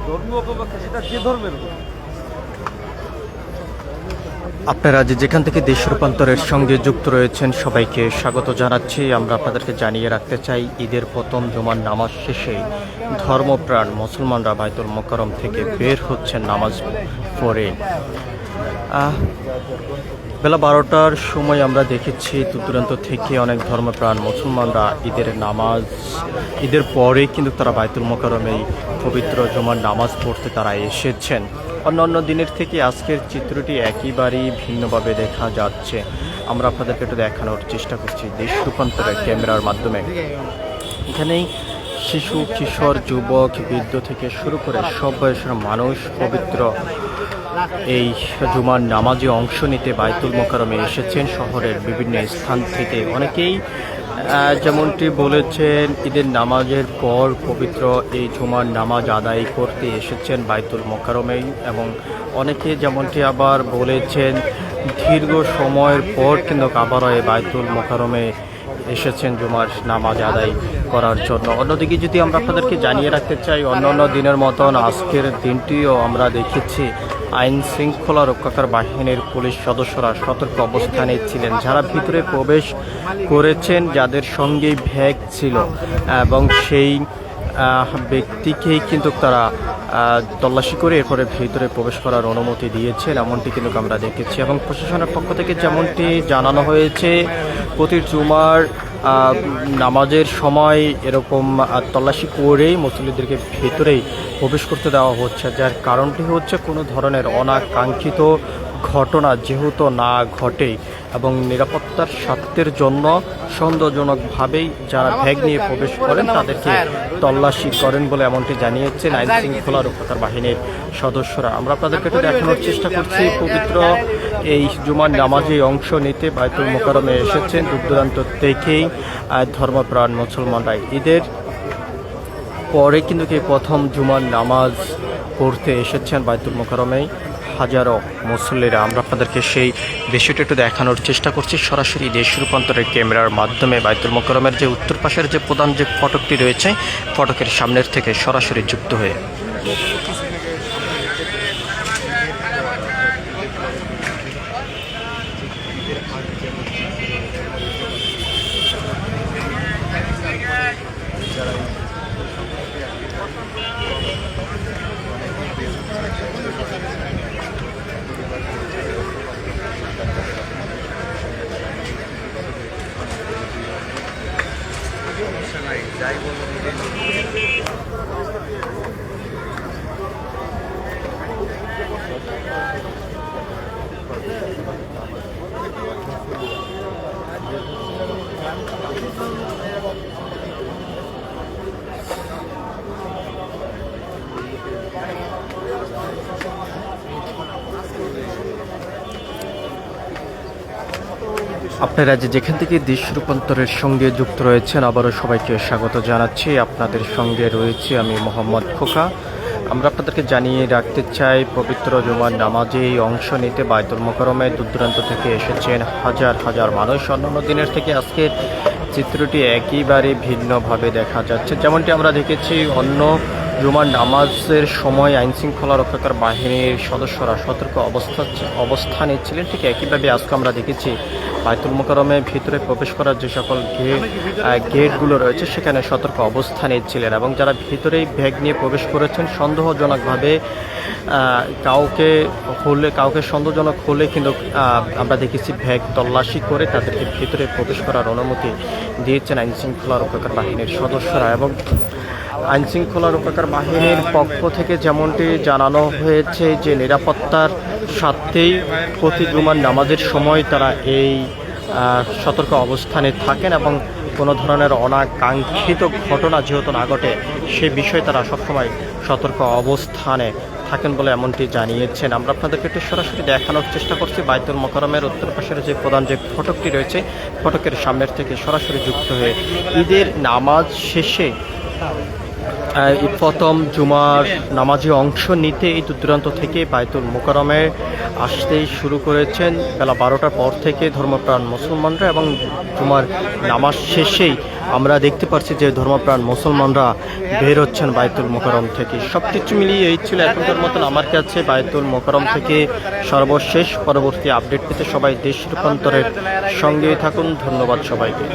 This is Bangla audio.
ধর্মীয় উপলক্ষে সেটা যে ধর্মের হোক। আপনারা যেখান থেকে দেশ রূপান্তরের সঙ্গে যুক্ত রয়েছেন সবাইকে স্বাগত জানাচ্ছি। আমরা আপনাদেরকে জানিয়ে রাখতে চাই, ঈদের প্রথম জুমার নামাজ শেষে ধর্মপ্রাণ মুসলমানরা বাইতুল মোকাররম থেকে বের হচ্ছেন নামাজ পড়ে। বেলা 12টার সময় আমরা দেখেছি দূর দূরান্ত থেকে অনেক ধর্মপ্রাণ মুসলমানরা ঈদের পরে কিন্তু তারা বাইতুল মোকাররমে পবিত্র জুমার নামাজ পড়তে তারা এসেছেন। অন্যান্য দিনের থেকে আজকের চিত্রটি একেবারেই ভিন্নভাবে দেখা যাচ্ছে। আমরা আপনাদেরকে একটু দেখানোর চেষ্টা করছি দেশ রূপান্তরের ক্যামেরার মাধ্যমে। এখানেই শিশু, কিশোর, যুবক, বৃদ্ধ থেকে শুরু করে সব বয়সের মানুষ পবিত্র এই জুমার নামাজে অংশ নিতে বাইতুল মোকাররমে এসেছেন শহরের বিভিন্ন স্থান থেকে। অনেকেই যেমনটি বলেছেন, ঈদের নামাজের পর পবিত্র এই জুমার নামাজ আদায় করতে এসেছেন বাইতুল মোকাররমেই, এবং অনেকে যেমনটি আবার বলেছেন দীর্ঘ সময়ের পর কিন্তু আবারও এই বাইতুল মোকাররমে এসেছেন জুমার নামাজ আদায় করার জন্য। অন্যদিকে যদি আমরা আপনাদেরকে জানিয়ে রাখতে চাই, অন্যান্য দিনের মতন আজকের দিনটিও আমরা দেখেছি আইন শৃঙ্খলা রক্ষাকার বাহিনীর পুলিশ সদস্যরা সতর্ক অবস্থানে ছিলেন। যারা ভিতরে প্রবেশ করেছেন, যাদের সঙ্গেই ব্যাগ ছিল এবং সেই ব্যক্তিকেই কিন্তু তারা তল্লাশি করে এরপরে ভিতরে প্রবেশ করার অনুমতি দিয়েছেন, এমনটি কিন্তু আমরা দেখেছি। এবং প্রশাসনের পক্ষ থেকে যেমনটি জানানো হয়েছে, প্রতি জুমার নামাজের সময় এরকম তল্লাশি করেই মুসল্লিদেরকে ভেতরেই প্রবেশ করতে দেওয়া হচ্ছে, যার কারণটি হচ্ছে কোনো ধরনের অনাকাঙ্ক্ষিত ঘটনা যেহেতু না ঘটে এবং নিরাপত্তার স্বার্থের জন্য সন্দেহজনকভাবেই যারা ব্যাগ নিয়ে প্রবেশ করেন তাদেরকে তল্লাশি করেন বলে এমনটি জানিয়েছেন আইন শৃঙ্খলা রক্ষাকার বাহিনীর সদস্যরা। আমরা আপনাদেরকে একটু দেখানোর চেষ্টা করছি, পবিত্র এই জুমার নামাজে অংশ নিতে বাইতুল মোকাররমে এসেছেন দূর দূরান্ত থেকেই ধর্মপ্রাণ মুসলমানরা। ঈদের পরে কিন্তু এই প্রথম জুমার নামাজ পড়তে এসেছেন বাইতুল মোকাররমে হাজারো মুসল্লিরা। আমরা আপনাদেরকে সেই দৃশ্যটি একটু দেখানোর চেষ্টা করছি সরাসরি দেশ রূপান্তরের ক্যামেরার মাধ্যমে। বাইতুল মোকাররমের যে উত্তর পাশের যে প্রধান যে ফটকটি রয়েছে, ফটকের সামনের থেকে সরাসরি যুক্ত হয়ে। আপনারা যেখান থেকে দেশ রূপান্তরের সঙ্গে যুক্ত রয়েছেন আবারও সবাইকে স্বাগত জানাচ্ছি। আপনাদের সঙ্গে রয়েছি আমি মোহাম্মদ খোকা। আমরা আপনাদেরকে জানিয়ে রাখতে চাই, পবিত্র জুমার নামাজে অংশ নিতে বাইতুল মোকাররমে দূর দূরান্ত থেকে এসেছেন হাজার হাজার মানুষ। অন্যান্য দিনের থেকে আজকের চিত্রটি একেবারে ভিন্নভাবে দেখা যাচ্ছে। যেমনটি আমরা দেখেছি অন্য জুমার নামাজের সময় আইন শৃঙ্খলা রক্ষাকার বাহিনীর সদস্যরা সতর্ক অবস্থানে ছিলেন, ঠিক একইভাবে আজকে আমরা দেখেছি বাইতুল মোকাররমে ভিতরে প্রবেশ করার যে সকল গেটগুলো রয়েছে সেখানে সতর্ক অবস্থানে ছিলেন, এবং যারা ভিতরেই ব্যাগ নিয়ে প্রবেশ করেছেন সন্দেহজনকভাবে কাউকে সন্দেহজনক হলে কিন্তু আমরা দেখেছি ব্যাগ তল্লাশি করে তাদেরকে ভিতরে প্রবেশ করার অনুমতি দিয়েছেন আইন শৃঙ্খলা রক্ষাকার বাহিনীর সদস্যরা। এবং আইন শৃঙ্খলা রক্ষাকার বাহিনীর পক্ষ থেকে যেমনটি জানানো হয়েছে যে নিরাপত্তার স্বার্থেই প্রতি জুমার নামাজের সময় তারা এই সতর্ক অবস্থানে থাকেন এবং কোনো ধরনের অনাকাঙ্ক্ষিত ঘটনা যেহেতু না ঘটে সে বিষয়ে তারা সবসময় সতর্ক অবস্থানে থাকেন বলে এমনটি জানিয়েছেন। আমরা আপনাদেরকে একটু সরাসরি দেখানোর চেষ্টা করছি বাইতুল মোকাররমের উত্তর পাশের যে প্রধান যে ফটকটি রয়েছে ফটকের সামনের থেকে সরাসরি যুক্ত হয়ে ঈদের নামাজ শেষে এই প্রথম জুমার নামাজে অংশ নিতে এই দূর দূরান্ত থেকে বায়তুল মোকাররমে আসতেই শুরু করেছেন বেলা 12টার পর থেকে ধর্মপ্রাণ মুসলমানরা, এবং জুমার নামাজ শেষেই আমরা দেখতে পাচ্ছি যে ধর্মপ্রাণ মুসলমানরা বের হচ্ছেন বায়তুল মোকাররম থেকে। সব কিছু মিলিয়ে এই ছিল এখনকার মতন আমার কাছে বায়তুল মোকাররম থেকে সর্বশেষ। পরবর্তী আপডেট পেতে সবাই দেশ রূপান্তরের সঙ্গেই থাকুন। ধন্যবাদ সবাইকে।